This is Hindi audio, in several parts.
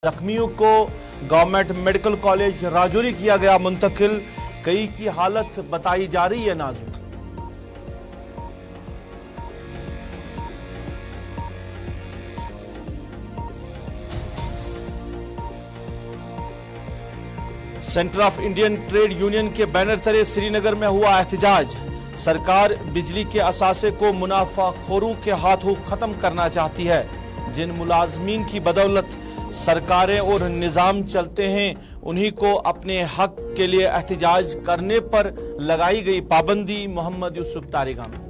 जख्मियों को गवर्नमेंट मेडिकल कॉलेज राजौरी किया गया मुंतकिल। कई की हालत बताई जा रही है नाजुक। Centre of Indian trade union के बैनर तले श्रीनगर में हुआ एहतजाज। सरकार बिजली के असासे को मुनाफाखोरों के हाथों खत्म करना चाहती है। जिन मुलाजमीन की बदौलत सरकारें और निजाम चलते हैं, उन्हीं को अपने हक के लिए एहतजाज करने पर लगाई गई पाबंदी। मोहम्मद यूसुफ तारिगामी।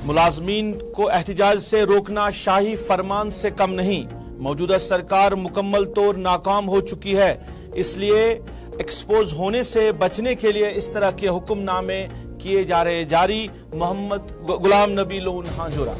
मुलाजमीन को एहतजाज से रोकना शाही फरमान से कम नहीं। मौजूदा सरकार मुकम्मल तौर नाकाम हो चुकी है, इसलिए एक्सपोज होने से बचने के लिए इस तरह के हुक्मनामे किए जा रहे जारी। मोहम्मद गुलाम नबी लोन हांजोरा।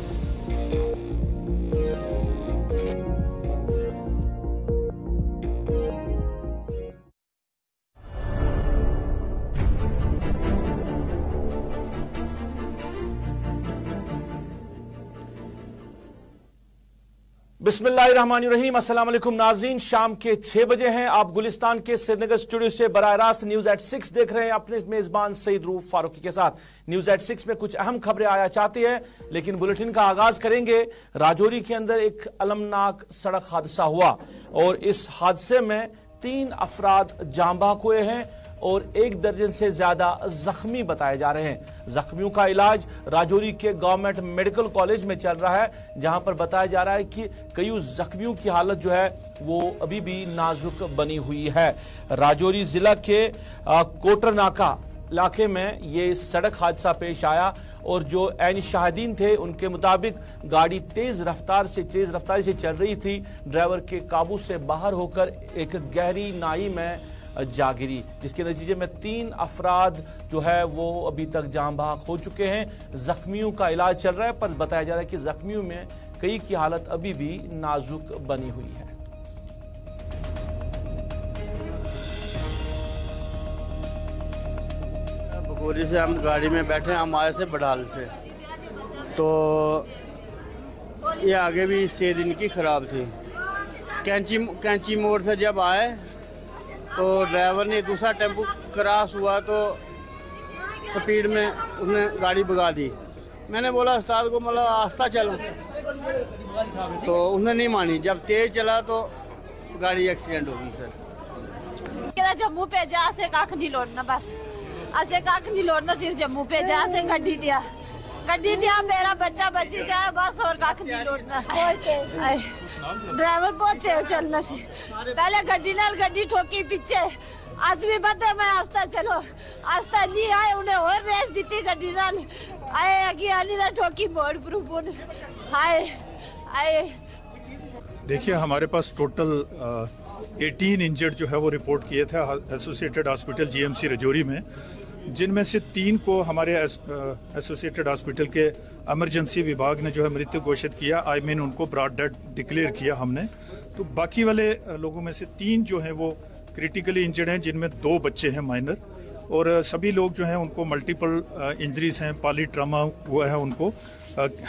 बिस्मिल्लाहिर्रहमानिर्रहीम। अस्सलाम वालेकुम नाज़रीन, शाम के 6 बजे हैं। आप गुलिस्तान के श्रीनगर स्टूडियो से बराह रास्त न्यूज एट 6 देख रहे हैं अपने मेजबान सईद रूफ फारूकी के साथ। न्यूज एट 6 में कुछ अहम खबरें आया चाहती है, लेकिन बुलेटिन का आगाज करेंगे। राजौरी के अंदर एक अलमनाक सड़क हादसा हुआ और इस हादसे में 3 अफराद जाँ बहक हुए हैं और 1 दर्जन से ज्यादा जख्मी बताए जा रहे हैं। जख्मियों का इलाज राजौरी के गवर्नमेंट मेडिकल कॉलेज में चल रहा है, जहां पर बताया जा रहा है कि कई जख्मियों की हालत जो है वो अभी भी नाजुक बनी हुई है। राजौरी जिला के कोटरनाका इलाके में ये सड़क हादसा पेश आया और जो ऐन शाहिदीन थे उनके मुताबिक गाड़ी तेज रफ्तारी से चल रही थी। ड्राइवर के काबू से बाहर होकर एक गहरी नाई में जा गिरी, जिसके नतीजे में 3 अफराद जो है वो अभी तक जाँ बहक हो चुके हैं। जख्मियों का इलाज चल रहा है, पर बताया जा रहा है कि जख्मियों में कई की हालत अभी भी नाजुक बनी हुई है। बखोरी से हम गाड़ी में बैठे, हम आए से बडाल से, तो ये आगे भी सेहत इनकी खराब थी। कैंची मोड़ से जब आए तो ड्राइवर ने दूसरा टेम्पो क्रॉस हुआ तो स्पीड में उसने गाड़ी भगा दी। मैंने बोला उस्ताद को मतलब आस्ता चलो, तो उसने नहीं मानी। जब तेज चला तो गाड़ी एक्सीडेंट हो गई सर। जम्मू पे जा से काख नहीं लौटना, बस ऐसे काख नहीं लौटना, सिर्फ जम्मू पे जा से गड्डी दिया मेरा बच्चा बची जाए बस, और काख नहीं लौटना। ड्राइवर बहुत तेज चलना से, पहले गड्डी ठोकी पीछे आदमी बता मैं आस्ता चलो, आस्ता नहीं आए, उन्हें और रेस दी गड्डी नाल आए अगी आनी दा ठोकी मोड़ पर आए। देखिए, हमारे पास टोटल 18 इंजर्ड जो है वो रिपोर्ट किए थे एसोसिएटेड हॉस्पिटल जीएमसी राजौरी में, जिनमें से 3 को हमारे एसोसिएटेड हॉस्पिटल के इमरजेंसी विभाग ने जो है मृत्यु घोषित किया। आई मीन उनको ब्रॉड डेड डिक्लेयर किया हमने। तो बाकी वाले लोगों में से 3 जो हैं वो क्रिटिकली इंजर्ड हैं, जिनमें 2 बच्चे हैं माइनर, और सभी लोग जो हैं उनको मल्टीपल इंजरीज हैं, पॉली ट्रामा हुआ है उनको,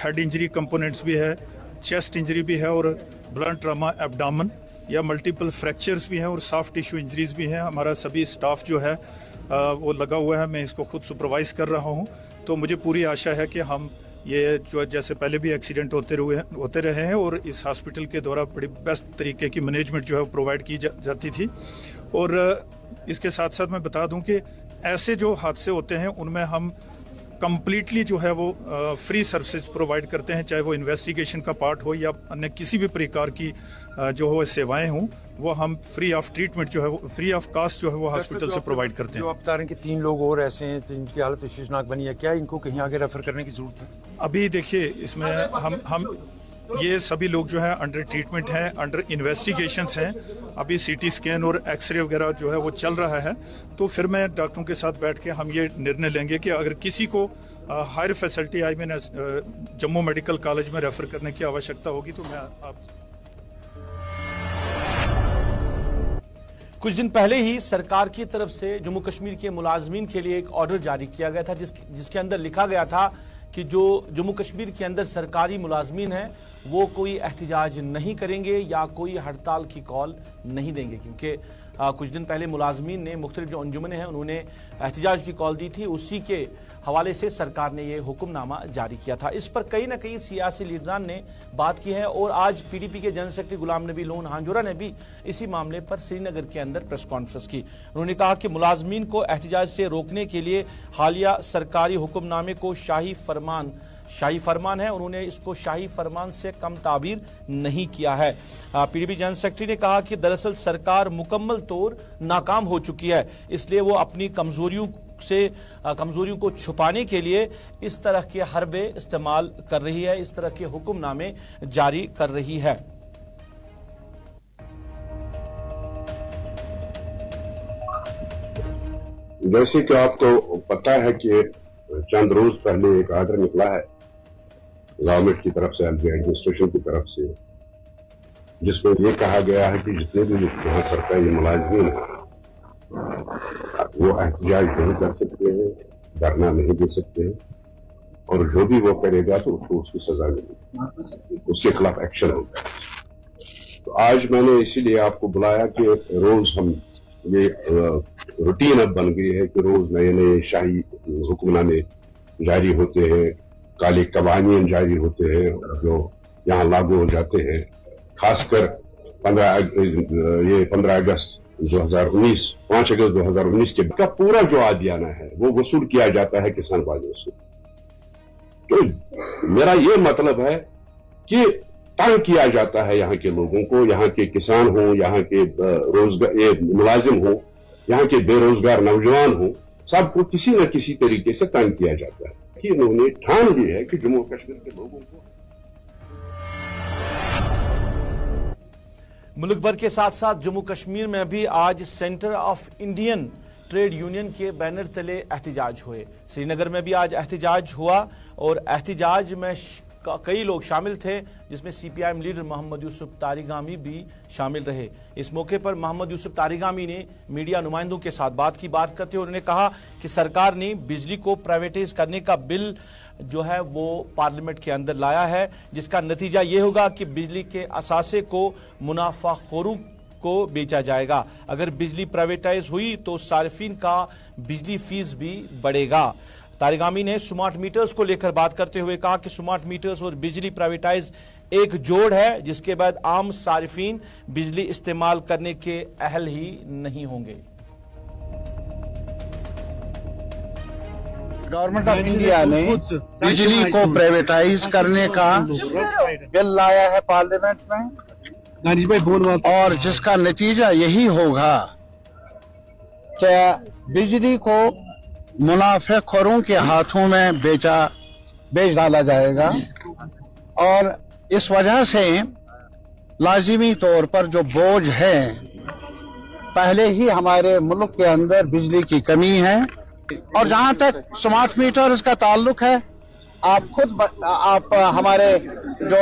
हेड इंजरी कंपोनेंट्स भी है, चेस्ट इंजरी भी है, और ब्लंट ट्रामा एब्डामन या मल्टीपल फ्रैक्चर्स भी हैं, और सॉफ्ट टिश्यू इंजरीज भी हैं। हमारा सभी स्टाफ जो है वो लगा हुआ है, मैं इसको खुद सुपरवाइज कर रहा हूँ। तो मुझे पूरी आशा है कि हम ये जो जैसे पहले भी एक्सीडेंट होते रहे हैं, और इस हॉस्पिटल के द्वारा बड़ी बेस्ट तरीके की मैनेजमेंट जो है प्रोवाइड की जाती थी। और इसके साथ साथ मैं बता दूं कि ऐसे जो हादसे होते हैं उनमें हम कंप्लीटली जो है वो फ्री सर्विसेज प्रोवाइड करते हैं, चाहे वो इन्वेस्टिगेशन का पार्ट हो या अन्य किसी भी प्रकार की जो हो सेवाएं हों, वो हम फ्री ऑफ ट्रीटमेंट जो है वो फ्री ऑफ कास्ट जो है वो हॉस्पिटल से प्रोवाइड करते हैं। जो आप बता रहे हैं कि 3 लोग और ऐसे हैं जिनकी हालत तशवीशनाक बनी है, क्या इनको कहीं आगे रेफर करने की जरूरत है? अभी देखिए, इसमें हम ये सभी लोग जो है अंडर ट्रीटमेंट हैं, अंडर इन्वेस्टिगेशंस हैं। अभी सीटी स्कैन और एक्सरे वगैरह जो है वो चल रहा है। तो फिर मैं डॉक्टरों के साथ बैठ के हम ये निर्णय लेंगे कि अगर किसी को higher facility I mean Jammu medical college में रेफर करने की आवश्यकता होगी तो मैं आप कुछ दिन पहले ही सरकार की तरफ से जम्मू कश्मीर के मुलाजमीन के लिए एक ऑर्डर जारी किया गया था जिसके अंदर लिखा गया था कि जो जम्मू कश्मीर के अंदर सरकारी मुलाजमीन हैं वो कोई एहतिजाज नहीं करेंगे या कोई हड़ताल की कॉल नहीं देंगे, क्योंकि कुछ दिन पहले मुलाजमीन ने मुख्तलिफ जो अंजुमनें हैं उन्होंने एहतिजाज की कॉल दी थी। उसी के हवाले से सरकार ने ये हुक्मनामा जारी किया था। इस पर कई ना कई सियासी लीडरान ने बात की है और आज पीडीपी के general secretary Ghulam Nabi loan हांजोरा ने भी इसी मामले पर श्रीनगर के अंदर प्रेस कॉन्फ्रेंस की। उन्होंने कहा कि मुलाजमीन को एहतिजाज से रोकने के लिए हालिया सरकारी हुक्मनामे को शाही फरमान है, उन्होंने इसको शाही फरमान से कम ताबीर नहीं किया है। पीडीपी जनरल सेक्रेटरी ने कहा कि दरअसल सरकार मुकम्मल तौर नाकाम हो चुकी है, इसलिए वो अपनी कमजोरियों को छुपाने के लिए इस तरह के हरबे इस्तेमाल कर रही है, इस तरह के हुक्मनामे जारी कर रही है। जैसे कि आपको पता है कि चंद रोज पहले एक आर्डर निकला है गवर्नमेंट की तरफ से, एडमिनिस्ट्रेशन की तरफ से, जिसमें यह कहा गया है कि जितने भी यहाँ सरकारी मुलाजमीन हैं वो एहतिजाज नहीं कर सकते हैं, धरना नहीं दे सकते हैं, और जो भी वो करेगा तो उसको उसकी सजा मिलेगी, उसके खिलाफ एक्शन होगा। तो आज मैंने इसीलिए आपको बुलाया कि रोज हम ये रूटीन अब बन गई है कि रोज नए नए शाही हुक्मनामे जारी होते हैं, काले कवानीन जारी होते हैं जो यहाँ लागू हो जाते हैं। खासकर 15 अगस्त 2019, 5 अगस्त 2019 के का पूरा जो आदियाना है वो वसूल किया जाता है किसान भाइयों से। तो मेरा ये मतलब है कि तंग किया जाता है यहाँ के लोगों को, यहाँ के किसान हो, यहाँ के रोजगार मुलाजिम हो, यहाँ के बेरोजगार नौजवान हो, सबको किसी न किसी तरीके से तंग किया जाता है। कि उन्होंने ठान ली है कि जम्मू कश्मीर के लोगों को मुल्क भर के साथ साथ जम्मू कश्मीर में भी आज centre of Indian trade union के बैनर तले एहतिजाज हुए। श्रीनगर में भी आज एहतिजाज हुआ और एहतिजाज में कई लोग शामिल थे, जिसमें सीपीआईएम लीडर मोहम्मद यूसुफ तारिगामी भी शामिल रहे। इस मौके पर मोहम्मद यूसुफ तारिगामी ने मीडिया नुमाइंदों के साथ बात करते हुए उन्होंने कहा कि सरकार ने बिजली को प्राइवेटाइज करने का बिल जो है वो पार्लियामेंट के अंदर लाया है, जिसका नतीजा ये होगा कि बिजली के असासे को मुनाफाखोरों को बेचा जाएगा। अगर बिजली प्राइवेटाइज हुई तो सार्फिन का बिजली फीस भी बढ़ेगा। तारिगामी ने स्मार्ट मीटर्स को लेकर बात करते हुए कहा कि स्मार्ट मीटर्स और बिजली प्राइवेटाइज एक जोड़ है, जिसके बाद आम सार्फिन बिजली इस्तेमाल करने के अहल ही नहीं होंगे। गवर्नमेंट ऑफ इंडिया ने बिजली को प्राइवेटाइज करने का बिल लाया है पार्लियामेंट में, और जिसका नतीजा यही होगा कि बिजली को मुनाफेखोरों के हाथों में बेच डाला जाएगा, और इस वजह से लाजिमी तौर पर जो बोझ है, पहले ही हमारे मुल्क के अंदर बिजली की कमी है। और जहां तक स्मार्ट मीटर्स का ताल्लुक है, आप हमारे जो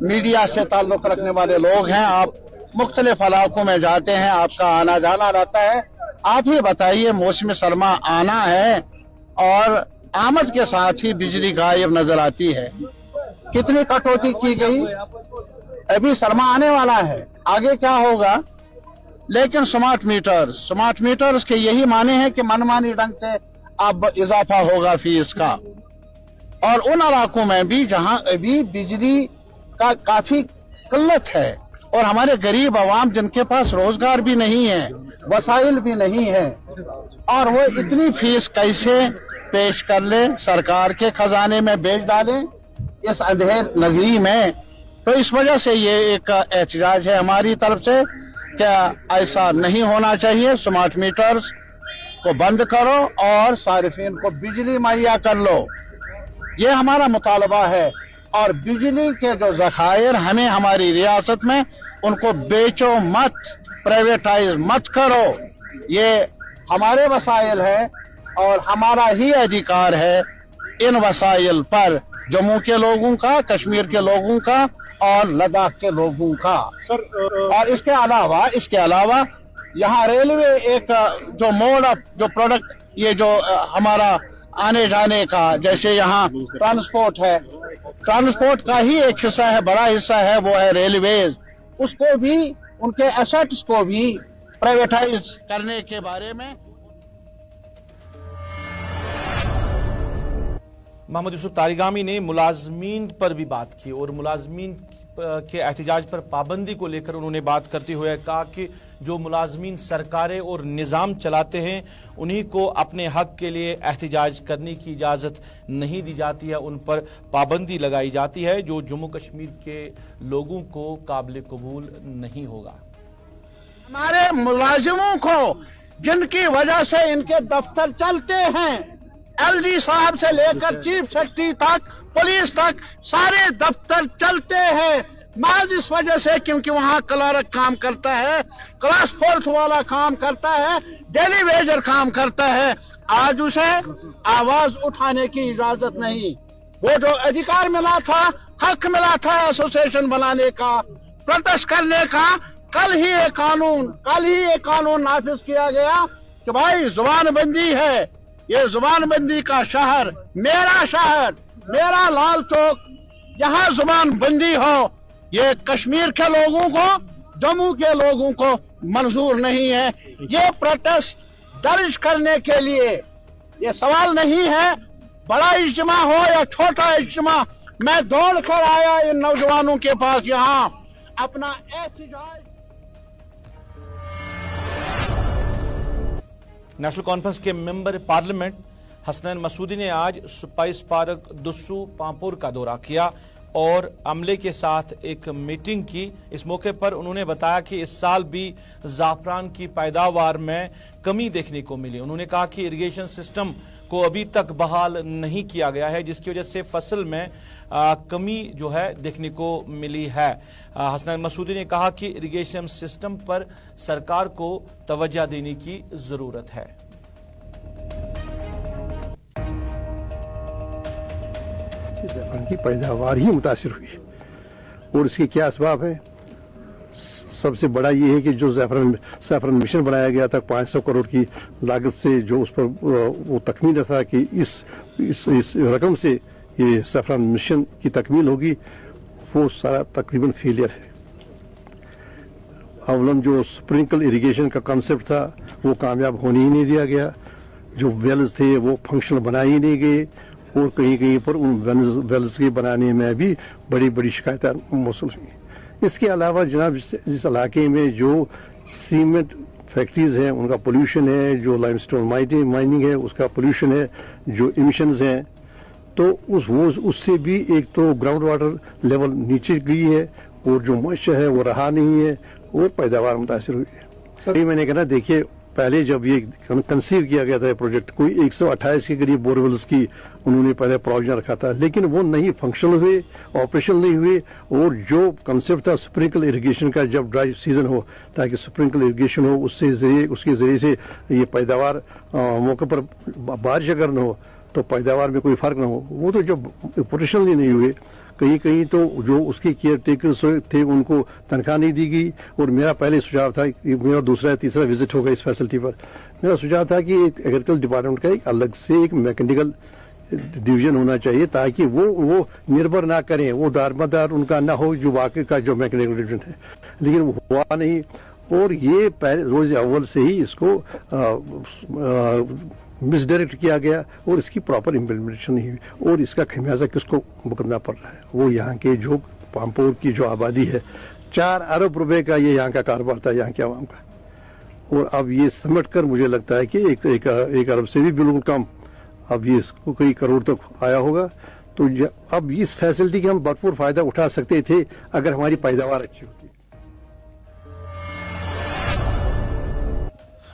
मीडिया से ताल्लुक रखने वाले लोग हैं, आप मुख्तलिफ इलाकों में जाते हैं, आपका आना जाना रहता है। आप ही बताइए, मौसम सरमा आना है और आमद के साथ ही बिजली गायब नजर आती है। कितनी कटौती की गई, अभी सरमा आने वाला है, आगे क्या होगा। लेकिन स्मार्ट मीटर्स के यही माने हैं कि मनमानी ढंग से अब इजाफा होगा फीस का, और उन इलाकों में भी जहां अभी बिजली का काफी किल्लत है और हमारे गरीब आवाम जिनके पास रोजगार भी नहीं है, वसाइल भी नहीं है, और वो इतनी फीस कैसे पेश कर ले, सरकार के खजाने में बेच डाले इस अंधेर नगरी में। तो इस वजह से ये एक एहतजाज है हमारी तरफ से, क्या ऐसा नहीं होना चाहिए। स्मार्ट मीटर्स को बंद करो और सारिफिन को बिजली मुहैया कर लो, ये हमारा मुतालबा है। और बिजली के जो ज़खायर हमें हमारी रियासत में, उनको बेचो मत, प्राइवेटाइज मत करो, ये हमारे वसाइल है और हमारा ही अधिकार है इन वसाइल पर, जम्मू के लोगों का, कश्मीर के लोगों का और लद्दाख के लोगों का। और इसके अलावा यहाँ रेलवे एक जो मोड ऑफ जो प्रोडक्ट ये जो हमारा आने जाने का, जैसे यहाँ ट्रांसपोर्ट है, ट्रांसपोर्ट का ही एक हिस्सा है, बड़ा हिस्सा है, वो है रेलवेज। उसको भी, उनके एसेट्स को भी प्राइवेटाइज करने के बारे में मोहम्मद यूसुफ तारिगामी ने मुलाजमीन पर भी बात की और मुलाजमीन के एहतजाज पर पाबंदी को लेकर उन्होंने बात करते हुए कहा कि जो मुलाजमीन सरकारें और निज़ाम चलाते हैं उन्हीं को अपने हक के लिए एहतजाज करने की इजाज़त नहीं दी जाती है, उन पर पाबंदी लगाई जाती है, जो जम्मू कश्मीर के लोगों को काबिल कबूल नहीं होगा। हमारे मुलाजिमों को जिनकी वजह से इनके दफ्तर चलते हैं, एलजी साहब से लेकर चीफ सेक्रेटरी तक, पुलिस तक, सारे दफ्तर चलते हैं महज इस वजह से क्योंकि वहां क्लर्क काम करता है, क्लास 4 वाला काम करता है, डेली वेजर काम करता है। आज उसे आवाज उठाने की इजाजत नहीं। वो जो अधिकार मिला था, हक मिला था एसोसिएशन बनाने का, प्रोटेस्ट करने का, कल ही एक कानून नाफिज किया गया कि भाई जुबानबंदी है, ये जुबानबंदी का शहर, मेरा लाल चौक, यहाँ जुबानबंदी हो, ये कश्मीर के लोगों को, जम्मू के लोगों को मंजूर नहीं है। ये प्रोटेस्ट दर्ज करने के लिए ये सवाल नहीं है बड़ा इज्तिमा हो या छोटा इज्तिमा। मैं दौड़ कर आया इन नौजवानों के पास यहाँ अपना एहतजाज। नेशनल कॉन्फ्रेंस के मेंबर पार्लियामेंट हसनैन मसूदी ने आज स्पाइस पार्क दुस्सू पांपुर का दौरा किया और अमले के साथ एक मीटिंग की। इस मौके पर उन्होंने बताया कि इस साल भी ज़ाफ़रान की पैदावार में कमी देखने को मिली। उन्होंने कहा कि इरिगेशन सिस्टम को अभी तक बहाल नहीं किया गया है, जिसकी वजह से फसल में कमी जो है देखने को मिली है। हसनैन मसूदी ने कहा कि इरिगेशन सिस्टम पर सरकार को तवज्जो देने की जरूरत है। ज़ाफ़रान की पैदावार ही मुतासिर हुई और इसके क्या असबाब है। सबसे बड़ा ये है कि जो ज़ाफ़रान मिशन बनाया गया था 500 करोड़ की लागत से, जो उस पर वो तकमील था कि इस रकम से ये ज़ाफ़रान मिशन की तकमील होगी, वो सारा तकरीबन फेलियर है। अवलन जो स्प्रिंकल इरिगेशन का कॉन्सेप्ट था वो कामयाब होने ही नहीं दिया गया, जो वेल्स थे वो फंक्शनल बनाए ही नहीं गए और कहीं कहीं पर उन वेल्स के बनाने में भी बड़ी बड़ी शिकायतें मौसूल हुई। इसके अलावा जनाब जिस इलाके में जो सीमेंट फैक्ट्रीज हैं उनका पोल्यूशन है, जो लाइमस्टोन माइनिंग है उसका पोल्यूशन है, जो इमिशंस हैं, तो उससे भी एक तो ग्राउंड वाटर लेवल नीचे गई है और जो मॉइस्चर है वो रहा नहीं है और पैदावार मुतासिर हुई है। मैंने कहा देखिए, पहले जब ये कंसीव किया गया था प्रोजेक्ट, कोई 128 के करीब बोरवेल्स की उन्होंने पहले प्रोविजन रखा था, लेकिन वो नहीं फंक्शनल हुए, ऑपरेशनल नहीं हुए। और जो कंसेप्ट था स्प्रिंकल इरिगेशन का, जब ड्राई सीजन हो ताकि स्प्रिंकल इरिगेशन हो, उसके जरिए से ये पैदावार मौके पर बारिश अगर न हो तो पैदावार में कोई फर्क ना हो, वो तो जब ऑपरेशनली नहीं हुए, कहीं कहीं तो जो उसके केयर टेकर्स थे उनको तनख्वाह नहीं दी गई। और मेरा पहले सुझाव था, मेरा दूसरा तीसरा विजिट होगा इस फैसिलिटी पर, मेरा सुझाव था कि एक एग्रीकल्चर डिपार्टमेंट का एक अलग से एक मैकेनिकल डिवीजन होना चाहिए ताकि वो निर्भर ना करें, वो दारमदार उनका ना हो जो वाकई का जो मैकेनिकल डिवीजन है, लेकिन वो हुआ नहीं। और ये रोज अव्वल से ही इसको मिसडायरेक्ट किया गया और इसकी प्रॉपर इम्प्लीमेंटेशन नहीं हुई और इसका खमियाजा किसको भुगतना पड़ रहा है, वो यहाँ के जो पामपोर की जो आबादी है, 4 अरब रुपए का ये यहाँ का कारोबार था यहाँ के आवाम का, और अब ये समेट कर मुझे लगता है कि एक अरब से भी बिल्कुल कम, अब ये इसको कई करोड़ तक आया होगा। तो अब इस फैसिलिटी का हम भरपूर फायदा उठा सकते थे अगर हमारी पैदावार अच्छी होती।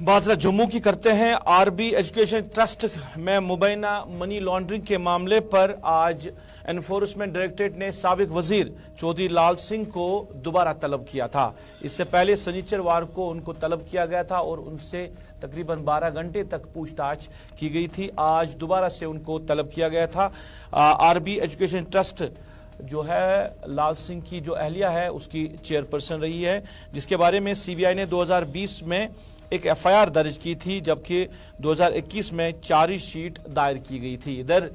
बात जम्मू की करते हैं। आरबी एजुकेशन ट्रस्ट में मुबैना मनी लॉन्ड्रिंग के मामले पर आज एनफोर्समेंट डायरेक्टरेट ने साबिक वजीर चौधरी लाल सिंह को दोबारा तलब किया था। इससे पहले शनिचरवार को उनको तलब किया गया था और उनसे तकरीबन 12 घंटे तक पूछताछ की गई थी। आज दोबारा से उनको तलब किया गया था। आरबी एजुकेशन ट्रस्ट जो है लाल सिंह की जो अहलिया है उसकी चेयरपर्सन रही है, जिसके बारे में सीबीआई ने 2020 में एक एफआईआर दर्ज की थी, जबकि 2021 में चार्जशीट दायर की गई थी। इधर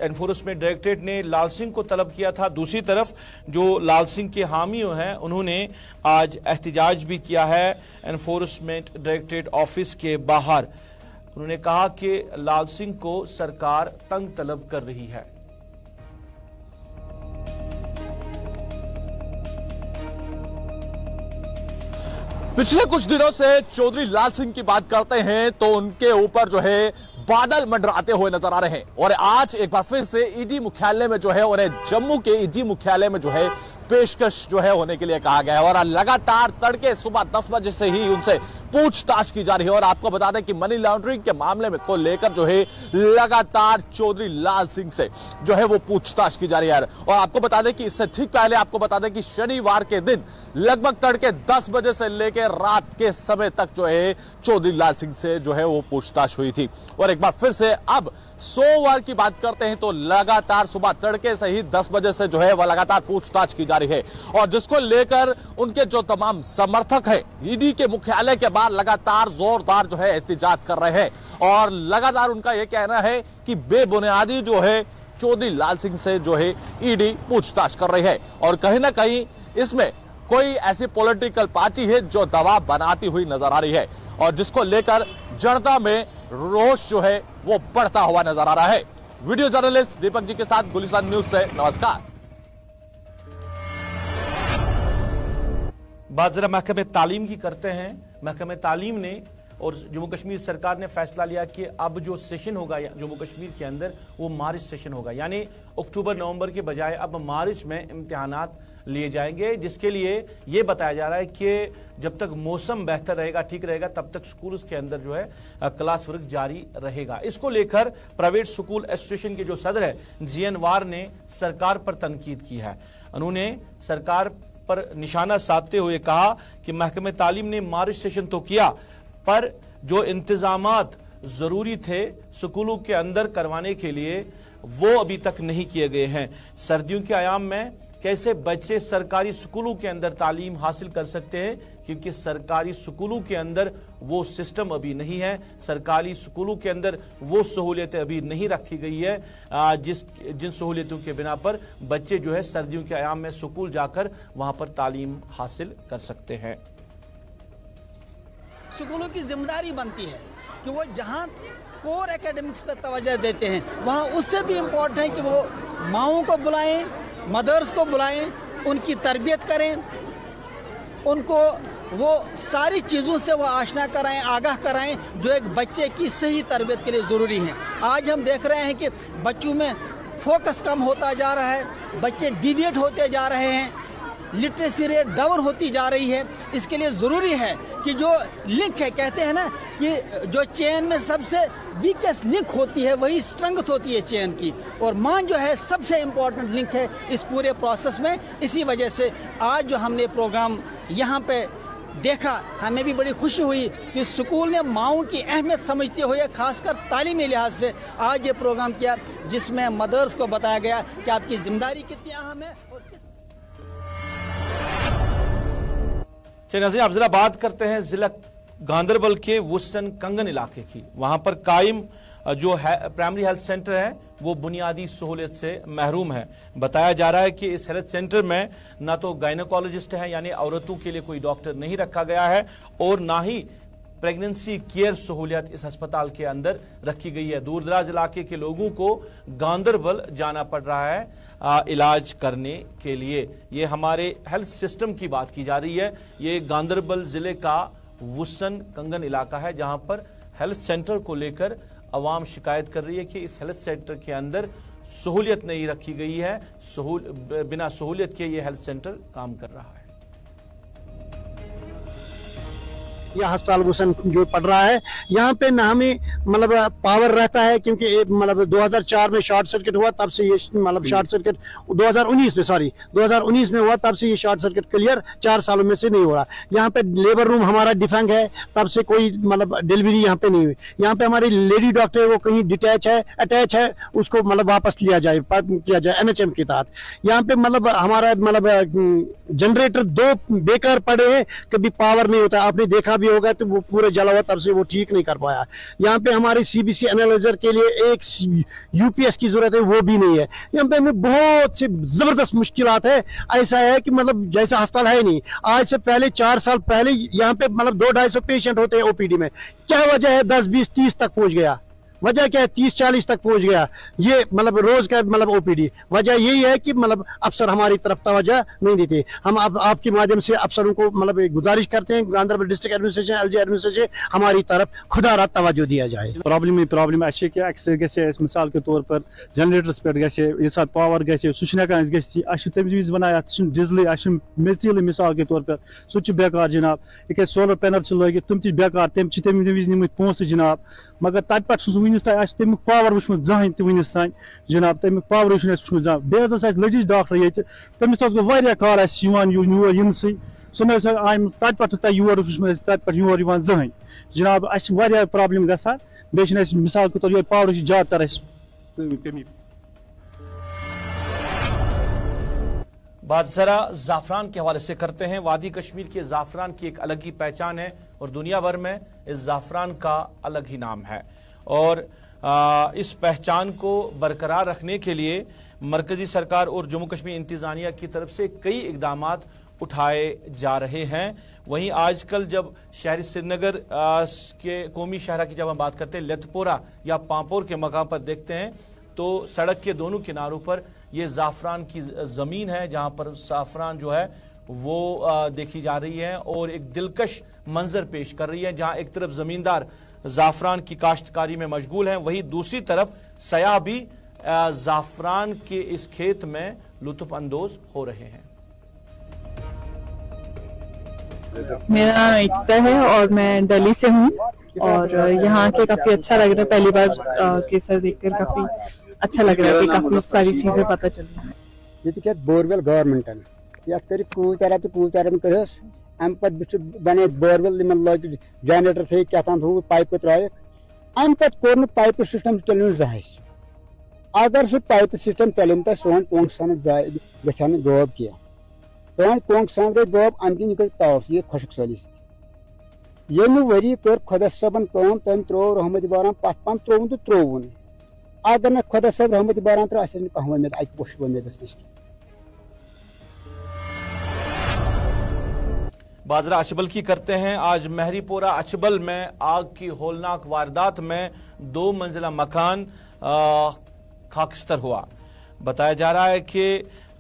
एनफोर्समेंट डायरेक्टरेट ने लाल सिंह को तलब किया था। दूसरी तरफ जो लाल सिंह के हामी हैं उन्होंने आज एहतजाज भी किया है एनफोर्समेंट डायरेक्टरेट ऑफिस के बाहर। उन्होंने कहा कि लाल सिंह को सरकार तंग तलब कर रही है। पिछले कुछ दिनों से चौधरी लाल सिंह की बात करते हैं तो उनके ऊपर जो है बादल मंडराते हुए नजर आ रहे हैं और आज एक बार फिर से ईडी मुख्यालय में जो है उन्हें जम्मू के ईडी मुख्यालय में जो है पेशकश जो है होने के लिए कहा गया है और लगातार तड़के सुबह 10 बजे से ही उनसे पूछताछ की जा रही है। और आपको बता दें कि मनी लॉन्ड्रिंग के मामले में को लेकर जो है लगातार चौधरी लाल सिंह से जो है वो पूछताछ की जा रही है। और आपको बता दें कि इससे ठीक पहले आपको बता दें कि शनिवार के दिन लगभग तड़के 10 बजे से लेकर रात के समय तक जो है चौधरी लाल सिंह से जो है वो पूछताछ हुई थी। और एक बार फिर से अब सोमवार की बात करते हैं तो लगातार सुबह तड़के से ही 10 बजे से जो है वह लगातार पूछताछ की जा रही है और जिसको लेकर उनके जो तमाम समर्थक हैं ईडी के मुख्यालय के बाहर लगातार जोरदार जो है एहतजाज कर रहे हैं और लगातार उनका यह कहना है कि बेबुनियादी जो है चौधरी लाल सिंह से जो है ईडी पूछताछ कर रही है और कहीं ना कहीं इसमें कोई ऐसी पॉलिटिकल पार्टी है जो दबाव बनाती हुई नजर आ रही है और जिसको लेकर जनता में रोष जो है वो बढ़ता हुआ नजर आ रहा है। वीडियो जर्नलिस्ट दीपक जी के साथ गुलिस्तान न्यूज से नमस्कार। बात जरा महकमे तालीम की करते हैं। महकमे तालीम ने और जम्मू कश्मीर सरकार ने फैसला लिया कि अब जो सेशन होगा जम्मू कश्मीर के अंदर वो मार्च सेशन होगा, यानी अक्टूबर नवंबर के बजाय अब मार्च में इम्तिहानात लिए जाएंगे, जिसके लिए ये बताया जा रहा है कि जब तक मौसम बेहतर रहेगा, ठीक रहेगा, तब तक स्कूल के अंदर जो है क्लास वर्क जारी रहेगा। इसको लेकर प्राइवेट स्कूल एसोसिएशन के जो सदर है जीएन वार ने सरकार पर तनकीद की है। उन्होंने सरकार पर निशाना साधते हुए कहा कि महकमे तालीम ने मार्च सेशन तो किया, पर जो इंतजामात जरूरी थे स्कूलों के अंदर करवाने के लिए वो अभी तक नहीं किए गए हैं। सर्दियों के आयाम में कैसे बच्चे सरकारी स्कूलों के अंदर तालीम हासिल कर सकते हैं, क्योंकि सरकारी स्कूलों के अंदर वो सिस्टम अभी नहीं है, सरकारी स्कूलों के अंदर वो सहूलियतें अभी नहीं रखी गई है जिन सहूलियतों के बिना पर बच्चे जो है सर्दियों के आयाम में स्कूल जाकर वहां पर तालीम हासिल कर सकते हैं। स्कूलों की जिम्मेदारी बनती है कि वो जहाँ कोर एकेडमिक्स पे तवज्जो देते हैं वहाँ उससे भी इम्पोर्टेंट है कि वो माओं को बुलाएं, मदर्स को बुलाएं, उनकी तरबियत करें, उनको वो सारी चीज़ों से वो आशना कराएं, आगाह कराएं जो एक बच्चे की सही तरबियत के लिए ज़रूरी हैं। आज हम देख रहे हैं कि बच्चों में फोकस कम होता जा रहा है, बच्चे डिविएट होते जा रहे हैं, लिटरेसी रेट डाउन होती जा रही है। इसके लिए ज़रूरी है कि जो लिंक है, कहते हैं ना कि जो चेन में सबसे वीकेस्ट लिंक होती है वही स्ट्रेंथ होती है चेन की, और मां जो है सबसे इम्पोर्टेंट लिंक है इस पूरे प्रोसेस में। इसी वजह से आज जो हमने प्रोग्राम यहाँ पे देखा, हमें भी बड़ी खुशी हुई कि स्कूल ने माओं की अहमियत समझते हुए खासकर तालीमी लिहाज से आज ये प्रोग्राम किया, जिसमें मदर्स को बताया गया कि आपकी जिम्मेदारी कितनी अहम है। चलिए नाज़रीन, अब जरा बात करते हैं जिला गांधरबल के वुसन कंगन इलाके की। वहां पर कायम जो है प्राइमरी हेल्थ सेंटर है वो बुनियादी सहूलियत से महरूम है। बताया जा रहा है कि इस हेल्थ सेंटर में ना तो गायनोकोलॉजिस्ट है, यानी औरतों के लिए कोई डॉक्टर नहीं रखा गया है, और ना ही प्रेगनेंसी केयर सहूलियत इस अस्पताल के अंदर रखी गई है। दूर दराज इलाके के लोगों को गांधरबल जाना पड़ रहा है इलाज करने के लिए। ये हमारे हेल्थ सिस्टम की बात की जा रही है। ये गांधरबल जिले का वुसन कंगन इलाका है, जहां पर हेल्थ सेंटर को लेकर अवाम शिकायत कर रही है कि इस हेल्थ सेंटर के अंदर सहूलियत नहीं रखी गई है, बिना सहूलियत के ये हेल्थ सेंटर काम कर रहा है। या अस्पताल गुलशन जो पड़ रहा है। यहाँ पे ना हमें मतलब पावर रहता है, क्योंकि मतलब 2004 में शॉर्ट सर्किट हुआ, तब से ये मतलब शॉर्ट सर्किट 2019 में हुआ, तब से ये शॉर्ट सर्किट क्लियर 4 सालों में से नहीं हो रहा। यहाँ पे लेबर रूम हमारा डिफेक्ट है, तब से कोई मतलब डिलीवरी यहाँ पे नहीं हुई। यहाँ पे हमारी लेडी डॉक्टर वो कहीं अटैच है, उसको मतलब वापस किया जाए NHM के तहत। यहाँ पे मतलब हमारा मतलब जनरेटर 2 बेकार पड़े हैं, कभी पावर नहीं होता, आपने देखा भी होगा, तो वो पूरे जला हुआ, तब से वो ठीक नहीं कर पाया। यहाँ पे हमारे CBC एनालाइजर के लिए एक UPS की जरूरत है, वो भी नहीं है। यहाँ पे हमें बहुत से जबरदस्त मुश्किलात है। ऐसा है कि मतलब जैसा अस्पताल है नहीं। आज से पहले 4 साल पहले यहाँ पे मतलब 200-250 पेशेंट होते हैं OPD में। क्या वजह है 10, 20, 30 तक पहुंच गया? वजह क्या है 30-40 तक पहुंच गया? ये मतलब रोज का मतलब OPD। वजह यही है कि मतलब अफसर हमारी तरफ तवज्जो नहीं देते। हम आपके माध्यम से अफसरों को मतलब गुजारिश करते हैं, Ganderbal district administration, LG administration हमारी तरफ खुदारा तवज्जो दिया जाए। प्रॉब्लम एक्सरे गए मिसाल के तौर पर जनरेटर्स पे गए पावर गए तमिज बनाया डिजल मेल मिसाल के तौर पर सह बेकार जनाब। ये सोलर पैनल लगित तम बेकार, तम विज निम पोस जनाब, मगर तत पे वनस तान तमिक पावर वुचमुत जहां वनस तान जनाब, तमिक पावर वुचमुत जहां। बेहद लजिज डॉक्टर ये तमिस गो काल योर यमसे सह आम तत पे योर वुचमुत तत पे योर जहां जनाब। अ प्रॉब्लम गसान, बे मिसाल के तौर पर पावर ज्यादा तर कमी। बात जरा जाफरान के हवाले से करते हैं। वादी कश्मीर के जाफरान की एक अलग ही पहचान है और दुनिया भर में इस जाफरान का अलग ही नाम है। और इस पहचान को बरकरार रखने के लिए मरकजी सरकार और जम्मू कश्मीर इंतजामिया की तरफ से कई इकदाम उठाए जा रहे हैं। वहीं आजकल जब शहरी श्रीनगर के कौमी शहरा की जब हम बात करते हैं, लेथपोरा या पांपोर के मकाम पर देखते हैं तो सड़क के दोनों किनारों पर ये जाफरान की ज़मीन है, जहां पर जाफरान जो है वो देखी जा रही है और एक दिलकश मंजर पेश कर रही है, जहां एक तरफ ज़मींदार जाफरान की काश्तकारी में मशगूल हैं, वहीं दूसरी तरफ सयाह भी जाफरान के इस खेत में लुत्फ अंदोज हो रहे हैं। मेरा नाम एकता है और मैं दिल्ली से हूँ और यहाँ के काफी अच्छा लग रहा है। पहली बार केसर देखकर काफी अच्छा लग रहा है कि काफी सारी चीजें पता चल रही हैं। ये बोरवेल गवर्नमेंटन कर कूल तरह कर अम पे बने बोरवेल लग जनरेटर थे क्या पाइप त्रक अम पे कोर पाइप सिस्टम चलन जहां। अगर सह पाइप सिस्टम चलन तो सोन पोंग सन गन गोब कह सोन पोंग सन गई गोब अम किन गई तौर ये खुशक सलिस ये वरी कर खुदा सबन कम तम त्रो रहमत बारान पत पम त्रोवन तो त्रोवन। अगर न खुदा सब रहमत बारान त्रो कह वमेद अ पोश वमेद बाजरा अचबल की करते हैं। आज महरीपोरा अचबल में आग की होलनाक वारदात में 2 मंजिला मकान खाकस्तर हुआ। बताया जा रहा है कि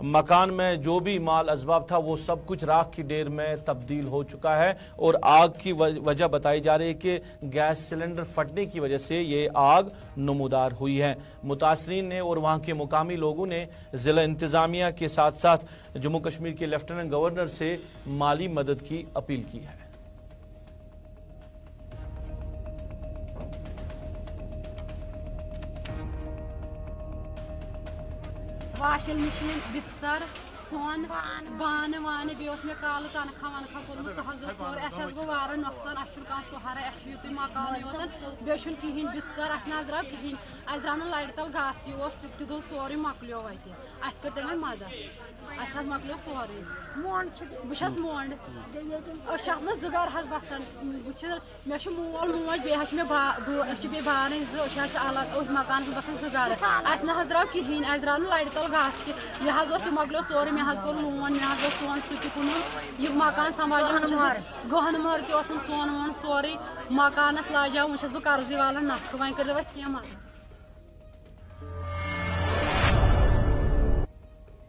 मकान में जो भी माल असबाब था वो सब कुछ राख की ढेर में तब्दील हो चुका है और आग की वजह बताई जा रही है कि गैस सिलेंडर फटने की वजह से ये आग नमूदार हुई है। मुतासरीन ने और वहाँ के मुकामी लोगों ने ज़िला इंतज़ामिया के साथ साथ जम्मू कश्मीर के लेफ्टिनेंट गवर्नर से माली मदद की अपील की है। वाशिंग मशीन बिस्तर सोन बान वान बे मे काल तनखा वनखा कोर्मुत सह सोर अस गो वारा नुकसान अह सहारा अत मकान योतन बे कहें बिस्तर अस द्राव कहें अस द्राव लड़ तल घास तह सोरे मकलो वत अस कर तमें मदद अस मकलो सोरे बस मोंड अत मे गर बसान मे मोल मोज बे बे बान अलग मकान बसान गर अस न द्राव कहें अस द्राव लड़ तल घास यह मकलो सोरे मे कोर लोन मे सोन सह कुन यह मकान संभाल गहन मोहर तम सोन वोन सोरे मकानस लाजा वह बह कर्ज वाला नफ वह कर कह मदद।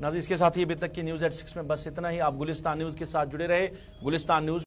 नाज़रीन, इसके साथ ही अभी तक की न्यूज़@6 में बस इतना ही। आप गुलिस्तान न्यूज़ के साथ जुड़े रहे। गुलिस्तान न्यूज़